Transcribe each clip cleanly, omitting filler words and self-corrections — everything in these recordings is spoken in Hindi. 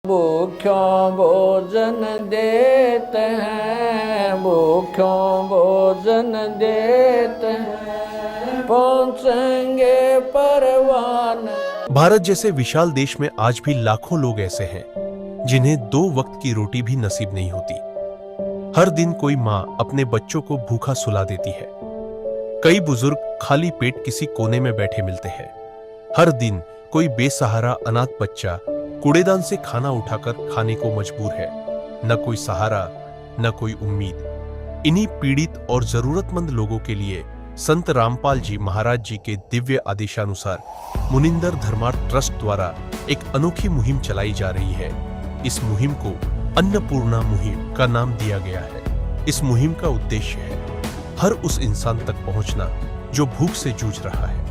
भूख्यों भोजन देते हैं, भूख्यों भोजन देते हैं, पहुंचेंगे परवान। भारत जैसे विशाल देश में आज भी लाखों लोग ऐसे हैं जिन्हें 2 वक्त की रोटी भी नसीब नहीं होती। हर दिन कोई माँ अपने बच्चों को भूखा सुला देती है। कई बुजुर्ग खाली पेट किसी कोने में बैठे मिलते हैं। हर दिन कोई बेसहारा अनाथ बच्चा कूड़ेदान से खाना उठाकर खाने को मजबूर है। न कोई सहारा, न कोई उम्मीद। इन्हीं पीड़ित और जरूरतमंद लोगों के लिए संत रामपाल जी महाराज जी के दिव्य आदेशानुसार मुनिंदर धर्मार्थ ट्रस्ट द्वारा एक अनोखी मुहिम चलाई जा रही है। इस मुहिम को अन्नपूर्णा मुहिम का नाम दिया गया है। इस मुहिम का उद्देश्य है हर उस इंसान तक पहुंचना जो भूख से जूझ रहा है।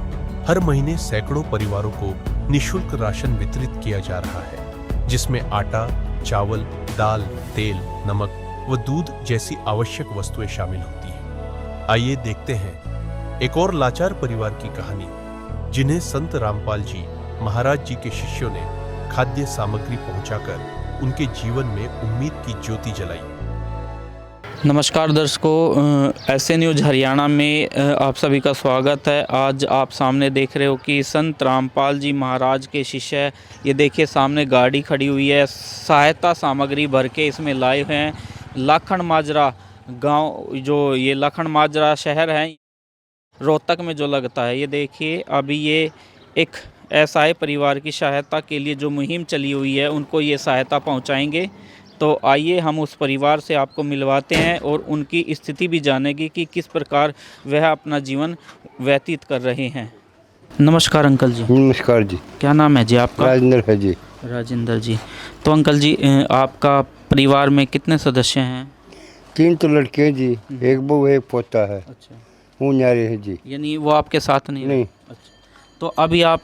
हर महीने सैकड़ों परिवारों को निःशुल्क राशन वितरित किया जा रहा है, जिसमें आटा, चावल, दाल, तेल, नमक व दूध जैसी आवश्यक वस्तुएं शामिल होती हैं। आइए देखते हैं एक और लाचार परिवार की कहानी, जिन्हें संत रामपाल जी महाराज जी के शिष्यों ने खाद्य सामग्री पहुंचाकर उनके जीवन में उम्मीद की ज्योति जलाई। नमस्कार दर्शकों, ऐसे न्यूज़ हरियाणा में आप सभी का स्वागत है। आज आप सामने देख रहे हो कि संत रामपाल जी महाराज के शिष्य, ये देखिए सामने गाड़ी खड़ी हुई है, सहायता सामग्री भर के इसमें लाए हुए हैं। लाखन माजरा गांव, जो ये लाखन माजरा शहर है रोहतक में जो लगता है, ये देखिए अभी ये एक असहाय परिवार की सहायता के लिए जो मुहिम चली हुई है उनको ये सहायता पहुंचाएंगे। तो आइए हम उस परिवार से आपको मिलवाते हैं और उनकी स्थिति भी जानेंगे कि किस प्रकार वह अपना जीवन व्यतीत कर रहे हैं। नमस्कार अंकल जी। नमस्कार जी। क्या नाम है जी आपका? राजेंद्र है जी। राजेंद्र जी। तो अंकल जी, आपका परिवार में कितने सदस्य हैं? 3 तो लड़के हैं जी, एक बहू एक पोता है। अच्छा, वो न्यारे है जी। यानी वो आपके साथ नहीं? नहीं। अच्छा, तो अभी आप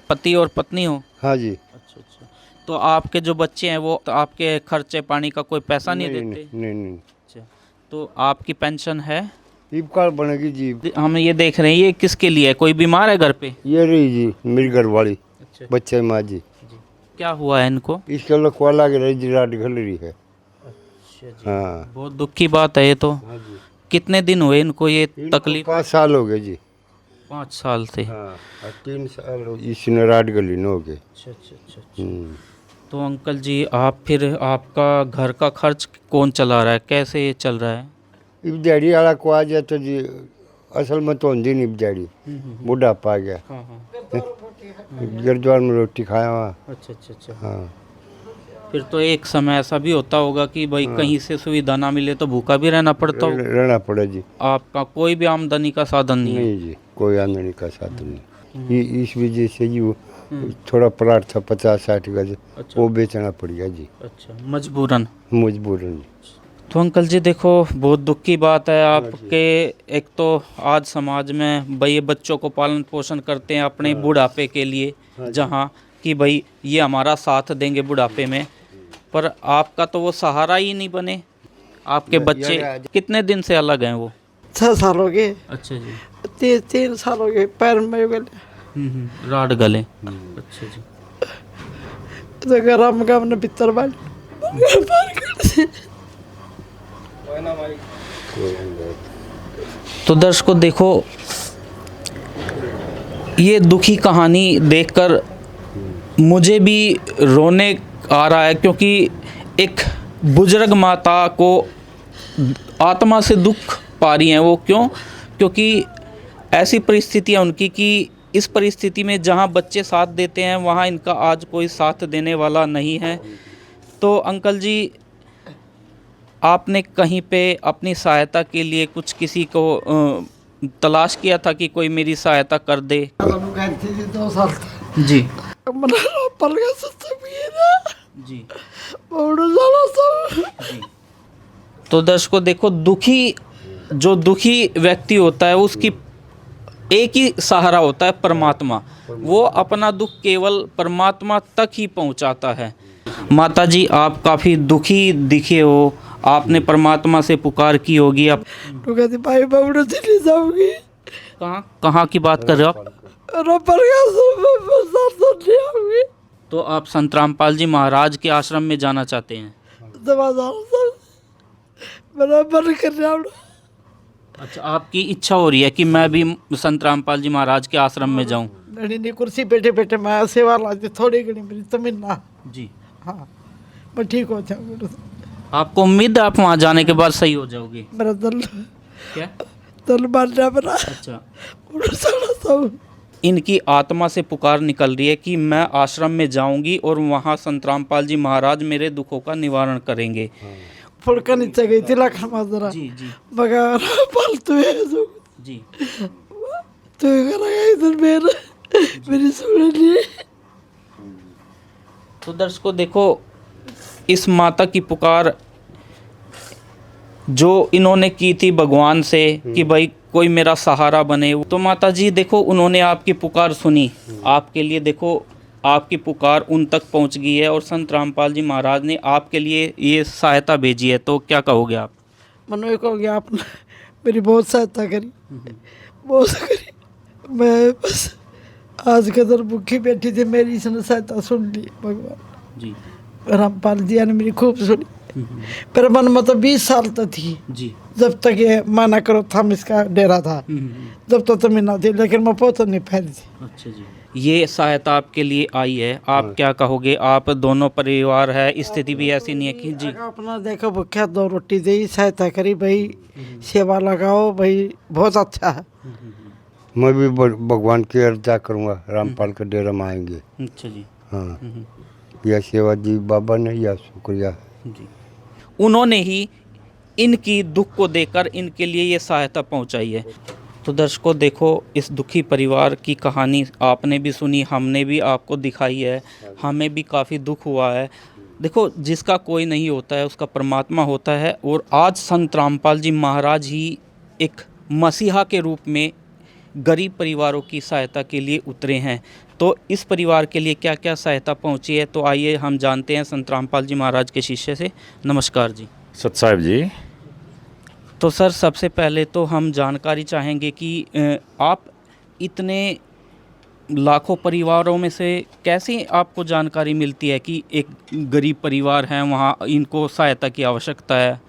पति और पत्नी हो? हाँ जी। अच्छा अच्छा। तो आपके जो बच्चे हैं वो तो आपके खर्चे पानी का कोई पैसा नहीं देते? नहीं। अच्छा, तो आपकी पेंशन है? ईब कार्ड बनेगी जी। हम ये देख रहे हैं, ये किसके लिए है? कोई बीमार है घर पे? ये रही जी मेरी घर वाली। अच्छा। बच्चे माँ जी। क्या हुआ है इनको? इसके लखवाला के रही जी, रात घल रही है। अच्छा जी। हाँ। बहुत दुख की बात है ये तो। हाँ जी। कितने दिन हुए इनको ये तकलीफ? 5 साल हो गए जी। 5 साल से? हाँ, और 3 साल इसने रात गली न हो गए। अच्छा अच्छा अच्छा। तो अंकल जी, आप फिर आपका घर का खर्च कौन चला रहा है, कैसे चल रहा है? इब दिहाड़ी वाला को आ जाए तो जी असल में तो होंगी नहीं दिहाड़ी, बुढ़ापा आ गया। हाँ हाँ। गुरुद्वार में रोटी खाया वहाँ। अच्छा अच्छा अच्छा। हाँ। फिर तो एक समय ऐसा भी होता होगा कि भाई कहीं से सुविधा ना मिले तो भूखा भी रहना पड़ता हो? रहना पड़ा जी। आपका कोई भी आमदनी का साधन नहीं है? नहीं जी, कोई आमदनी का साधन नहीं। ये इस वजह से जी थोड़ा प्लाट था 50-60 गज। अच्छा। वो बेचना पड़ गया जी। अच्छा, मजबूरन? मजबूरन। तो अंकल जी देखो, बहुत दुख की बात है आपके। एक तो आज समाज में भाई बच्चों को पालन पोषण करते हैं अपने बुढ़ापे के लिए, जहाँ कि भाई ये हमारा साथ देंगे बुढ़ापे में, पर आपका तो वो सहारा ही नहीं बने। आपके बच्चे कितने दिन से अलग हैं वो? 6 साल हो गए। अच्छा जी। 3 साल हो गए पैर में गले। राड गले। अच्छा जी। तो गरम गम ने भीतर बाल। तो दर्शकों देखो, ये दुखी कहानी देखकर मुझे भी रोने आ रहा है, क्योंकि एक बुजुर्ग माता को आत्मा से दुख पा रही हैं वो। क्यों? क्योंकि ऐसी परिस्थिति है उनकी कि इस परिस्थिति में जहाँ बच्चे साथ देते हैं वहाँ इनका आज कोई साथ देने वाला नहीं है। तो अंकल जी, आपने कहीं पे अपनी सहायता के लिए कुछ किसी को तलाश किया था कि कोई मेरी सहायता कर दे? 2 साल जी जी। जी। तो दर्शकों देखो, जो दुखी व्यक्ति होता है उसकी एक ही सहारा होता है, परमात्मा। वो अपना दुख केवल परमात्मा तक ही पहुंचाता है। माता जी, आप काफ़ी दुखी दिखे हो, आपने परमात्मा से पुकार की होगी। आप तो कहती भाई बाबू चली जाऊंगी। कहाँ की बात कर रहे हो आप? तो आप संत रामपाल जी महाराज के आश्रम में जाना चाहते हैं? मेरा मन कर रहा है। अच्छा, आपकी इच्छा हो रही है कि मैं भी संत रामपाल जी महाराज के आश्रम में जाऊं? नहीं, कुर्सी बैठे बैठे मैं सेवा लाती थोड़ी घड़ी मेरी तमिन्ना। जी हाँ, मैं ठीक हो जाऊंगा। आपको उम्मीद है आप वहाँ जाने के बाद सही हो जाओगे? मेरा दिल क्या मान रहा मेरा। अच्छा, सारा इनकी आत्मा से पुकार निकल रही है कि मैं आश्रम में जाऊंगी और वहाँ संत रामपाल जी महाराज मेरे दुखों का निवारण करेंगे। फुड़का नीचे गई थी लाखन माजरा। जी जी मगर पालतू है जो जी। तो करेगा इधर मेरी सुन लिए। तो दर्शकों देखो, इस माता की पुकार जो इन्होंने की थी भगवान से कि भाई कोई मेरा सहारा बने, तो माता जी देखो उन्होंने आपकी पुकार सुनी, आपके लिए देखो आपकी पुकार उन तक पहुंच गई है और संत रामपाल जी महाराज ने आपके लिए ये सहायता भेजी है। तो क्या कहोगे आप? मनो कहोगे आपने मेरी बहुत सहायता करी, बहुत करी। मैं बस आज कदर भूखी बैठी थी, मेरी इसने सहायता सुन ली भगवान जी। रामपाल जी ने मेरी खूब सुनी। पर मन में तो 20 साल तक थी जी। जब तक ये माना करो था इसका डेरा था, जब तक तो मिलना थी, लेकिन मैं पहुंच नहीं पाई थी। अच्छा जी। ये सहायता आपके लिए आई है, आप क्या कहोगे? आप दोनों परिवार है, स्थिति भी ऐसी नहीं है कि जी अपना देखो भूखा 2 रोटी दे सहायता करी भाई, सेवा लगाओ भाई, बहुत अच्छा है। मैं भी भगवान की अर्जा करूँगा, रामपाल के डेरा में आएंगे। अच्छा जी। हाँ, यह सेवा जी बाबा ने, यह शुक्रिया जी। उन्होंने ही इनकी दुख को देखकर इनके लिए ये सहायता पहुंचाई है। तो दर्शकों देखो, इस दुखी परिवार की कहानी आपने भी सुनी, हमने भी आपको दिखाई है, हमें भी काफ़ी दुख हुआ है। देखो, जिसका कोई नहीं होता है उसका परमात्मा होता है, और आज संत रामपाल जी महाराज ही एक मसीहा के रूप में गरीब परिवारों की सहायता के लिए उतरे हैं। तो इस परिवार के लिए क्या क्या सहायता पहुंची है, तो आइए हम जानते हैं संत रामपाल जी महाराज के शिष्य से। नमस्कार जी। सत साहिब जी। तो सर, सबसे पहले तो हम जानकारी चाहेंगे कि आप इतने लाखों परिवारों में से कैसे आपको जानकारी मिलती है कि एक गरीब परिवार है, वहाँ इनको सहायता की आवश्यकता है?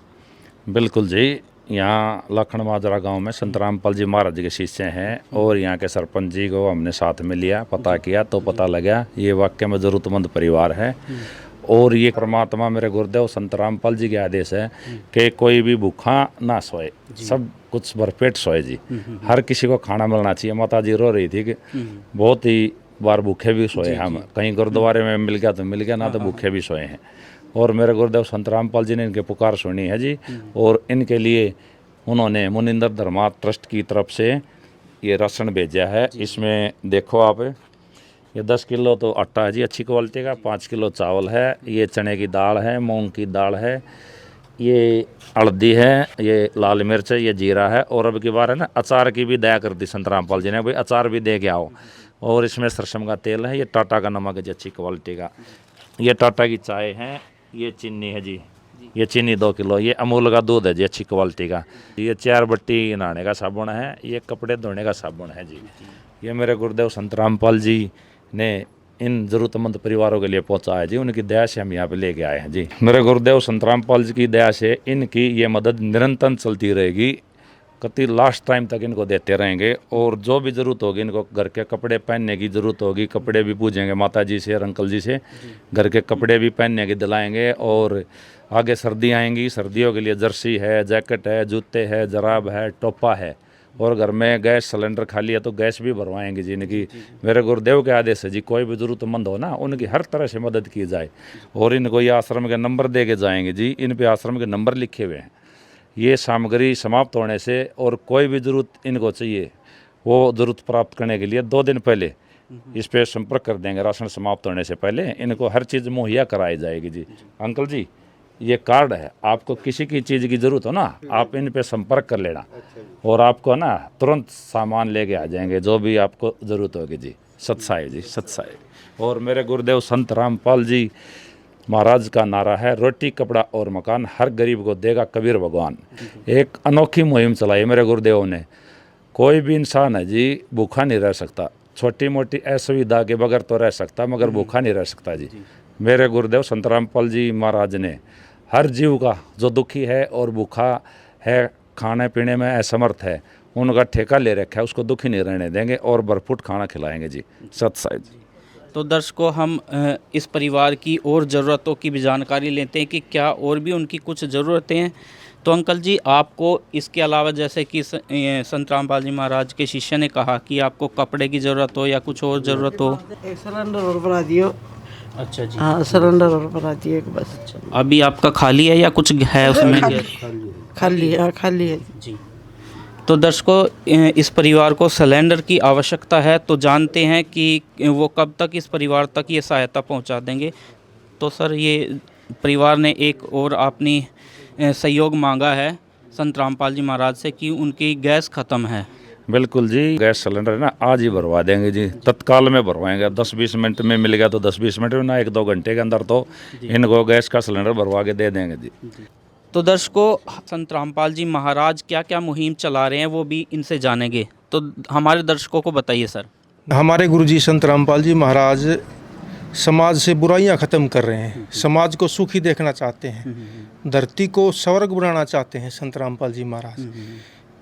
बिल्कुल जी, यहाँ लखन माजरा गांव में संत रामपाल जी महाराज के शिष्य हैं और यहाँ के सरपंच जी को हमने साथ में लिया, पता किया तो पता लगा ये वाकई में ज़रूरतमंद परिवार है। और ये परमात्मा मेरे गुरुदेव संत रामपाल जी के आदेश है कि कोई भी भूखा ना सोए, सब कुछ भरपेट सोए जी। हर किसी को खाना मिलना चाहिए। माता जी रो रही थी कि बहुत ही बार भूखे भी सोए हम, कहीं गुरुद्वारे में मिल गया तो मिल गया, ना तो भूखे भी सोए हैं। और मेरे गुरुदेव संत रामपाल जी ने इनके पुकार सुनी है जी, और इनके लिए उन्होंने मुनिंदर धर्मा ट्रस्ट की तरफ से ये राशन भेजा है। इसमें देखो आप, ये 10 किलो तो आटा है जी अच्छी क्वालिटी का, 5 किलो चावल है, ये चने की दाल है, मूंग की दाल है, ये हल्दी है, ये लाल मिर्च है, ये जीरा है। और अब की बार है ना, अचार की भी दया कर दी संत रामपाल जी ने, भाई अचार भी दे के आओ। और इसमें सरसों का तेल है, ये टाटा का नमक है जी अच्छी क्वालिटी का, ये टाटा की चाय है, ये चीनी है जी, ये चीनी 2 किलो, ये अमूल का दूध है जी अच्छी क्वालिटी का, ये 4 बट्टी नहाने का साबुन है, ये कपड़े धोने का साबुन है जी। ये मेरे गुरुदेव संत रामपाल जी ने इन ज़रूरतमंद परिवारों के लिए पहुंचा है जी, उनकी दया से हम यहाँ पे लेके आए हैं जी। मेरे गुरुदेव संत रामपाल जी की दया से इनकी ये मदद निरंतर चलती रहेगी, कति लास्ट टाइम तक इनको देते रहेंगे। और जो भी ज़रूरत होगी, इनको घर के कपड़े पहनने की ज़रूरत होगी, कपड़े भी पूछेंगे माता जी से और अंकल जी से, घर के कपड़े भी पहनने के दिलाएंगे। और आगे सर्दी आएंगी, सर्दियों के लिए जर्सी है, जैकेट है, जूते है, जराब है, टोपा है। और घर में गैस सिलेंडर खाली है तो गैस भी भरवाएंगे जी इनकी। मेरे गुरुदेव के आदेश है जी, कोई भी ज़रूरतमंद हो ना, उनकी हर तरह से मदद की जाए। और इनको ये आश्रम के नंबर दे के जाएंगे जी, इन पे आश्रम के नंबर लिखे हुए हैं। ये सामग्री समाप्त होने से और कोई भी ज़रूरत इनको चाहिए, वो ज़रूरत प्राप्त करने के लिए 2 दिन पहले इस पे संपर्क कर देंगे। राशन समाप्त होने से पहले इनको हर चीज़ मुहैया कराई जाएगी जी। अंकल जी, ये कार्ड है, आपको किसी की चीज़ की ज़रूरत हो ना, आप इन पे संपर्क कर लेना और आपको ना तुरंत सामान लेके आ जाएंगे जो भी आपको ज़रूरत होगी जी। सत साहिब जी, सत साहिब। और मेरे गुरुदेव संत रामपाल जी महाराज का नारा है, रोटी कपड़ा और मकान हर गरीब को देगा कबीर भगवान। एक अनोखी मुहिम चलाई मेरे गुरुदेव ने। कोई भी इंसान है जी भूखा नहीं रह सकता, छोटी मोटी असुविधा के बगैर तो रह सकता, मगर भूखा नहीं रह सकता जी। मेरे गुरुदेव संत रामपाल जी महाराज ने हर जीव का जो दुखी है और भूखा है, खाने पीने में असमर्थ है, उनका ठेका ले रखा है, उसको दुखी नहीं रहने देंगे और भरपूर खाना खिलाएंगे जी। सत साहिब जी। तो दर्शकों, हम इस परिवार की और ज़रूरतों की भी जानकारी लेते हैं कि क्या और भी उनकी कुछ ज़रूरतें हैं। तो अंकल जी, आपको इसके अलावा जैसे कि संत रामपाल जी महाराज के शिष्य ने कहा कि आपको कपड़े की ज़रूरत हो या कुछ और ज़रूरत हो। एक सिलेंडर और बना दियो। अच्छा जी। हाँ, सिलेंडर और बना दिए एक बस। अभी आपका खाली है या कुछ है उसमें? खाली है, खाली है जी। तो दर्शकों, इस परिवार को सिलेंडर की आवश्यकता है, तो जानते हैं कि वो कब तक इस परिवार तक ये सहायता पहुंचा देंगे। तो सर, ये परिवार ने एक और अपनी सहयोग मांगा है संत रामपाल जी महाराज से कि उनकी गैस ख़त्म है। बिल्कुल जी, गैस सिलेंडर ना आज ही भरवा देंगे जी, तत्काल में भरवाएंगे। 10-20 मिनट में मिल गया तो 10-20 मिनट में, ना 1-2 घंटे के अंदर तो इनको गैस का सिलेंडर भरवा के दे देंगे जी। तो दर्शकों, संत रामपाल जी महाराज क्या क्या मुहिम चला रहे हैं वो भी इनसे जानेंगे। तो हमारे दर्शकों को बताइए सर। हमारे गुरुजी संत रामपाल जी महाराज समाज से बुराइयां ख़त्म कर रहे हैं, समाज को सुखी देखना चाहते हैं, धरती को स्वर्ग बनाना चाहते हैं संत रामपाल जी महाराज।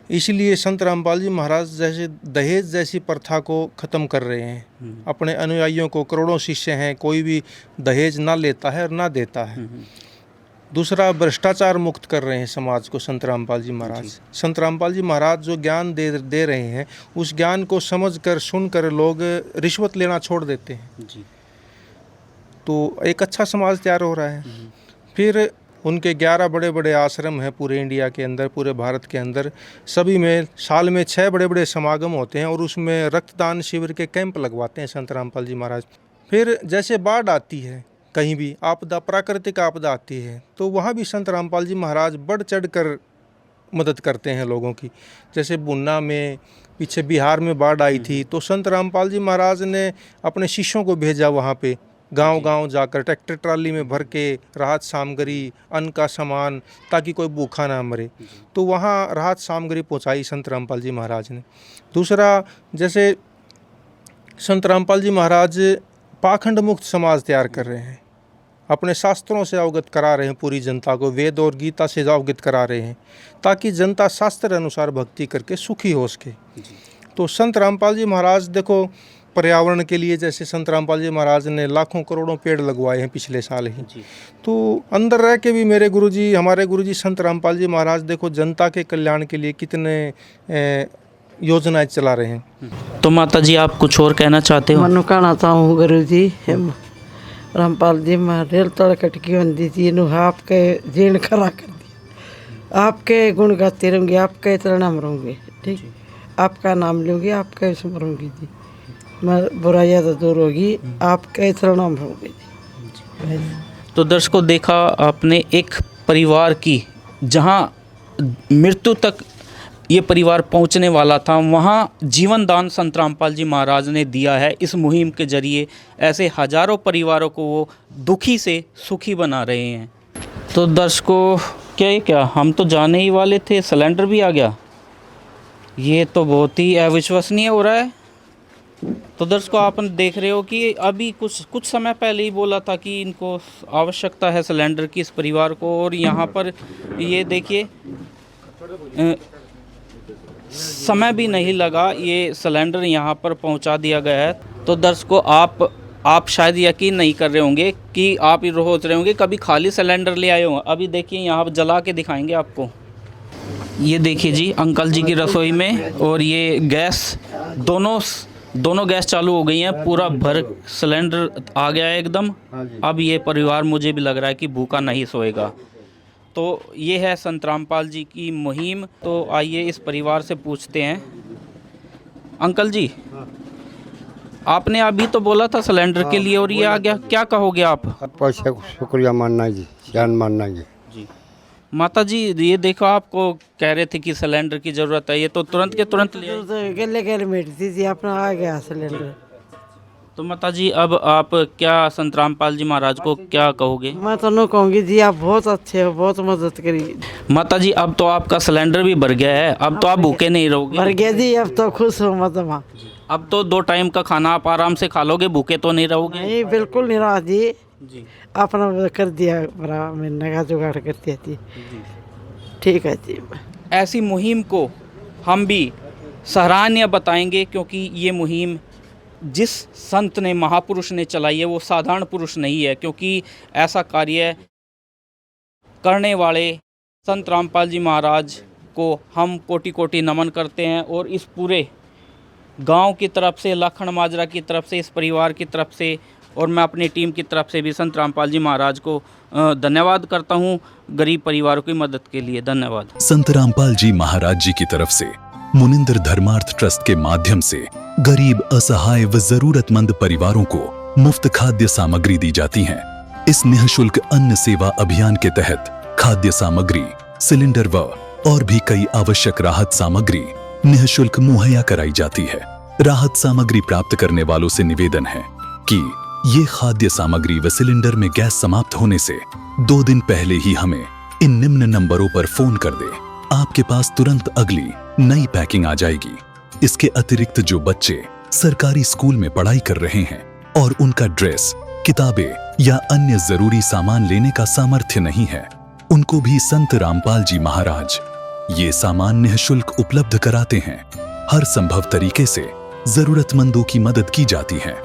इसलिए संत रामपाल जी महाराज जैसे दहेज जैसी प्रथा को ख़त्म कर रहे हैं। अपने अनुयायियों को, करोड़ों शिष्य हैं, कोई भी दहेज ना लेता है और ना देता है। दूसरा, भ्रष्टाचार मुक्त कर रहे हैं समाज को संत रामपाल जी महाराज। संत रामपाल जी महाराज जो ज्ञान दे रहे हैं, उस ज्ञान को समझकर, सुनकर लोग रिश्वत लेना छोड़ देते हैं जी। तो एक अच्छा समाज तैयार हो रहा है। फिर उनके 11 बड़े बड़े आश्रम हैं पूरे इंडिया के अंदर, पूरे भारत के अंदर। सभी में साल में 6 बड़े बड़े समागम होते हैं और उसमें रक्तदान शिविर के कैंप लगवाते हैं संत रामपाल जी महाराज। फिर जैसे बाढ़ आती है, कहीं भी आपदा, प्राकृतिक आपदा आती है, तो वहाँ भी संत रामपाल जी महाराज बढ़ चढ़ कर मदद करते हैं लोगों की। जैसे बुन्ना में पीछे बिहार में बाढ़ आई थी, तो संत रामपाल जी महाराज ने अपने शिष्यों को भेजा वहाँ पे, गांव-गांव जाकर ट्रैक्टर ट्राली में भर के राहत सामग्री, अन्न का सामान, ताकि कोई भूखा ना मरे। तो वहाँ राहत सामग्री पहुँचाई संत रामपाल जी महाराज ने। दूसरा, जैसे संत रामपाल जी महाराज पाखंड मुक्त समाज तैयार कर रहे हैं, अपने शास्त्रों से अवगत करा रहे हैं पूरी जनता को, वेद और गीता से अवगत करा रहे हैं, ताकि जनता शास्त्र अनुसार भक्ति करके सुखी हो सके। तो संत रामपाल जी महाराज देखो, पर्यावरण के लिए जैसे संत रामपाल जी महाराज ने लाखों करोड़ों पेड़ लगवाए हैं पिछले साल ही। तो अंदर रह के भी मेरे गुरुजी, हमारे गुरुजी संत रामपाल जी महाराज देखो जनता के कल्याण के लिए कितने योजनाएं चला रहे हैं। तो माता जी, आप कुछ और कहना चाहते हो? मनु कहना चाहूँ गुरु जी, रामपाल जी महाराज तड़कट की बंदी थी, आपके जीण खरा कर दिया। आपके गुण गाती रहूँगी, आपके चरणम रहूँगी, ठीक, आपका नाम लूँगी, आपके स्मरूँगी जी, मैं बुराइयाँ तो दूर होगी, आपके चरणम रहूँगी। तो दर्शकों, देखा आपने एक परिवार की, जहाँ मृत्यु तक ये परिवार पहुंचने वाला था, वहाँ जीवन दान संत रामपाल जी महाराज ने दिया है। इस मुहिम के जरिए ऐसे हजारों परिवारों को वो दुखी से सुखी बना रहे हैं। तो दर्शकों, क्या हम तो जाने ही वाले थे, सिलेंडर भी आ गया। ये तो बहुत ही अविश्वसनीय हो रहा है। तो दर्शकों, आप देख रहे हो कि अभी कुछ समय पहले ही बोला था कि इनको आवश्यकता है सिलेंडर की, इस परिवार को, और यहाँ पर ये देखिए समय भी नहीं लगा, ये सिलेंडर यहाँ पर पहुँचा दिया गया है। तो दर्शकों, आप शायद यकीन नहीं कर रहे होंगे कि आप ये सोच रहे होंगे कभी खाली सिलेंडर ले आए हो। अभी देखिए, यहाँ पर जला के दिखाएंगे आपको। ये देखिए जी, अंकल जी की रसोई में, और ये गैस, दोनों गैस चालू हो गई हैं, पूरा भर सिलेंडर आ गया है एकदम। अब ये परिवार मुझे भी लग रहा है कि भूखा नहीं सोएगा। तो ये है संत रामपाल जी की मुहिम। तो आइए इस परिवार से पूछते हैं। अंकल जी, आपने अभी तो बोला था सिलेंडर के लिए और ये आ गया, क्या कहोगे आप? पैसे को शुक्रिया मानना जी, जान मानना जी। माता जी, ये देखो, आपको कह रहे थे कि सिलेंडर की ज़रूरत है, ये तो तुरंत के तुरंत ले आए। गले मिटती थी, अपना आ गया सिलेंडर। तो माता जी, अब आप क्या संत रामपाल जी महाराज को क्या कहोगे? मैं तो नहीं कहूँगी जी, आप बहुत अच्छे हो, बहुत मदद करी माता जी। अब तो आपका सिलेंडर भी भर गया है, अब तो आप भूखे नहीं रहोगे। भर गया जी, अब तो खुश हो। मतलब अब तो 2 टाइम का खाना आप आराम से खा लोगे, भूखे तो नहीं रहोगे? नहीं बिल्कुल नहीं रहा जी, जी अपना वो कर दिया, बड़ा महीने का जुगाड़ कर दिया थी। ठीक है जी। ऐसी मुहिम को हम भी सराहनीय बताएंगे, क्योंकि ये मुहिम जिस संत ने, महापुरुष ने चलाई है, वो साधारण पुरुष नहीं है, क्योंकि ऐसा कार्य करने वाले संत रामपाल जी महाराज को हम कोटि कोटि नमन करते हैं। और इस पूरे गांव की तरफ से, लखन माजरा की तरफ से, इस परिवार की तरफ से और मैं अपनी टीम की तरफ से भी संत रामपाल जी महाराज को धन्यवाद करता हूं, गरीब परिवारों की मदद के लिए। धन्यवाद। संत रामपाल जी महाराज जी की तरफ से मुनिंदर धर्मार्थ ट्रस्ट के माध्यम से गरीब, असहाय व जरूरतमंद परिवारों को मुफ्त खाद्य सामग्री दी जाती है। इस निःशुल्क अन्न सेवा अभियान के तहत खाद्य सामग्री, सिलेंडर व और भी कई आवश्यक राहत सामग्री निःशुल्क मुहैया कराई जाती है। राहत सामग्री प्राप्त करने वालों से निवेदन है कि ये खाद्य सामग्री व सिलेंडर में गैस समाप्त होने से 2 दिन पहले ही हमें इन निम्न नंबरों पर फोन कर दे। आपके पास तुरंत अगली नई पैकिंग आ जाएगी। इसके अतिरिक्त जो बच्चे सरकारी स्कूल में पढ़ाई कर रहे हैं और उनका ड्रेस, किताबें या अन्य जरूरी सामान लेने का सामर्थ्य नहीं है, उनको भी संत रामपाल जी महाराज ये सामान निःशुल्क उपलब्ध कराते हैं। हर संभव तरीके से जरूरतमंदों की मदद की जाती है।